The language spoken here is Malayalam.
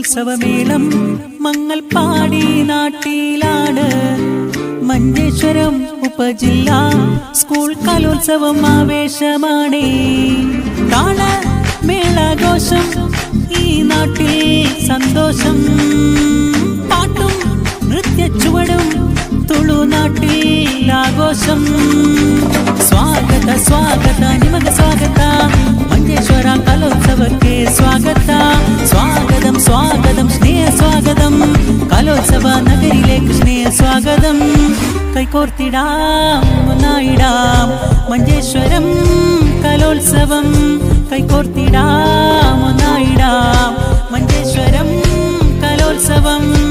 ഉത്സവമേളം മങ്ങൽപ്പാടി നാട്ടിലാണ്. മഞ്ചേശ്വരം ഉപജില്ലാ സ്കൂൾ കലോത്സവം ആവേശമാണ്. താള മേളഘോഷം ഈ നാട്ടിൽ സന്തോഷം. പാട്ടും നൃത്യച്ചുവടും തുളുനാട്ടിൽ ആഘോഷം. ಸ್ವಾಗತ ಸ್ವಾಗತ ನಿಮಗೆ ಸ್ವಾಗತ, ಮಂಜೇಶ್ವರ ಕಲೋತ್ಸವಕ್ಕೆ ಸ್ವಾಗತ. ಸ್ವಾಗತಂ ಸ್ವಾಗತಂ ಸ್ನೇಹ ಸ್ವಾಗತಂ, കലോത്സവ നഗരിയിലേക്ക് സ്നേഹ സ്വാഗതം. കൈകോർത്തിടാം ഒന്നായിടാം മഞ്ചേശ്വരം കലോത്സവം. കൈകോർത്തിടാം ഒന്നായിടാം മഞ്ചേശ്വരം കലോത്സവം.